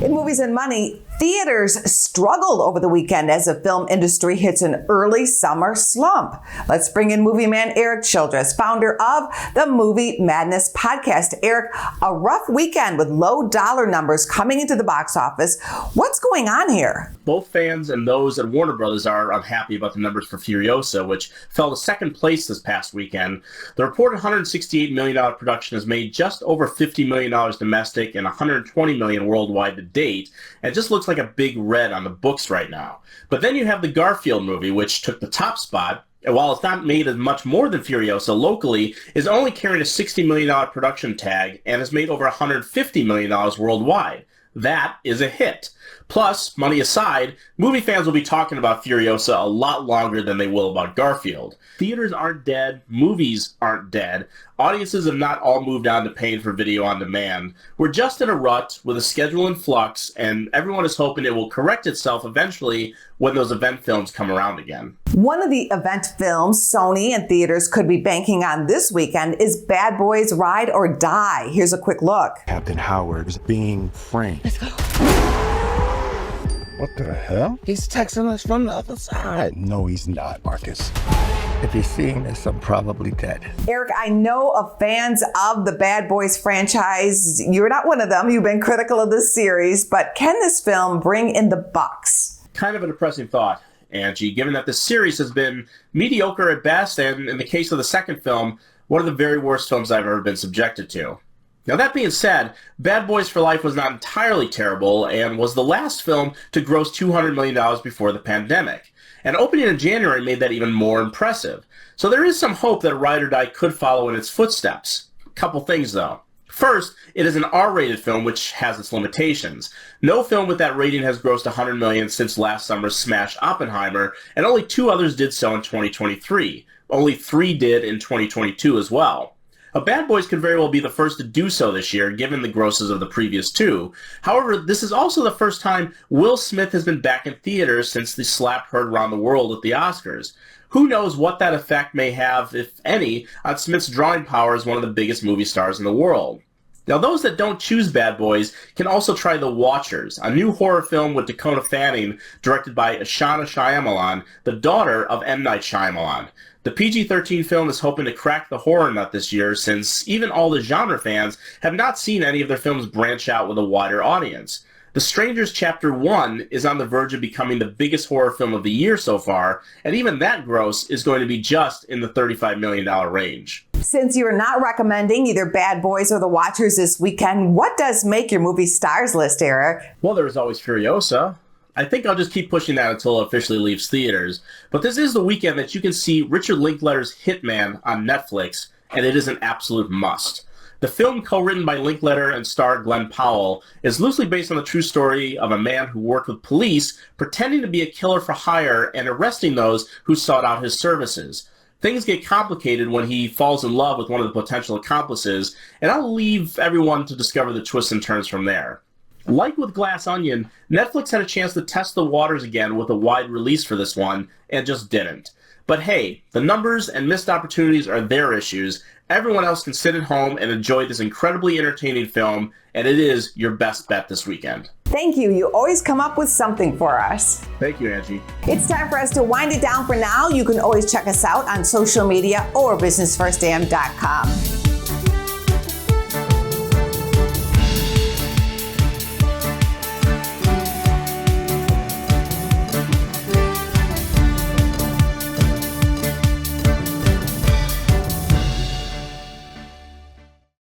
In movies and money, theaters struggled over the weekend as the film industry hits an early summer slump. Let's bring in movie man Erik Childress, founder of the Movie Madness podcast. Erik, a rough weekend with low dollar numbers coming into the box office. What's going on here? Both fans and those at Warner Brothers are unhappy about the numbers for Furiosa, which fell to second place this past weekend. The reported $168 million production has made just over $50 million domestic and $120 million worldwide to date, and it just looks like a big red on the books right now. But then you have the Garfield movie, which took the top spot, and while it's not made as much more than Furiosa locally, is only carrying a $60 million production tag and has made over $150 million worldwide. That is a hit. Plus, money aside, movie fans will be talking about Furiosa a lot longer than they will about Garfield. Theaters aren't dead, movies aren't dead, audiences have not all moved on to paying for video on demand. We're just in a rut with a schedule in flux, and everyone is hoping it will correct itself eventually when those event films come around again. One of the event films Sony and theaters could be banking on this weekend is Bad Boys Ride or Die. Here's a quick look. Captain Howard is being framed. What the hell? He's texting us from the other side. No, he's not, Marcus. If you're seeing this, I'm probably dead. Erik, I know of fans of the Bad Boys franchise. You're not one of them. You've been critical of this series, but can this film bring in the bucks? Kind of a depressing thought, Angie, given that the series has been mediocre at best, and in the case of the second film, one of the very worst films I've ever been subjected to. Now, that being said, Bad Boys for Life was not entirely terrible and was the last film to gross $200 million before the pandemic. And opening in January made that even more impressive. So there is some hope that Ride or Die could follow in its footsteps. Couple things, though. First, it is an R-rated film, which has its limitations. No film with that rating has grossed $100 million since last summer's smash Oppenheimer, and only 2 others did so in 2023. Only 3 did in 2022 as well. Bad Boys could very well be the first to do so this year, given the grosses of the previous 2. However, this is also the first time Will Smith has been back in theaters since the slap heard around the world at the Oscars. Who knows what that effect may have, if any, on Smith's drawing power as one of the biggest movie stars in the world. Now, those that don't choose Bad Boys can also try The Watchers, a new horror film with Dakota Fanning, directed by Ashana Shyamalan, the daughter of M. Night Shyamalan. The PG-13 film is hoping to crack the horror nut this year, since even all the genre fans have not seen any of their films branch out with a wider audience. The Strangers Chapter 1 is on the verge of becoming the biggest horror film of the year so far, and even that gross is going to be just in the $35 million range. Since you're not recommending either Bad Boys or The Watchers this weekend, what does make your movie stars list, Erik? Well, there is always Furiosa. I think I'll just keep pushing that until it officially leaves theaters. But this is the weekend that you can see Richard Linklater's Hitman on Netflix, and it is an absolute must. The film, co-written by Linklater and star Glenn Powell, is loosely based on the true story of a man who worked with police, pretending to be a killer for hire and arresting those who sought out his services. Things get complicated when he falls in love with one of the potential accomplices, and I'll leave everyone to discover the twists and turns from there. Like with Glass Onion, Netflix had a chance to test the waters again with a wide release for this one, and just didn't. But hey, the numbers and missed opportunities are their issues. Everyone else can sit at home and enjoy this incredibly entertaining film, and it is your best bet this weekend. Thank you. You always come up with something for us. Thank you, Angie. It's time for us to wind it down for now. You can always check us out on social media or businessfirstam.com.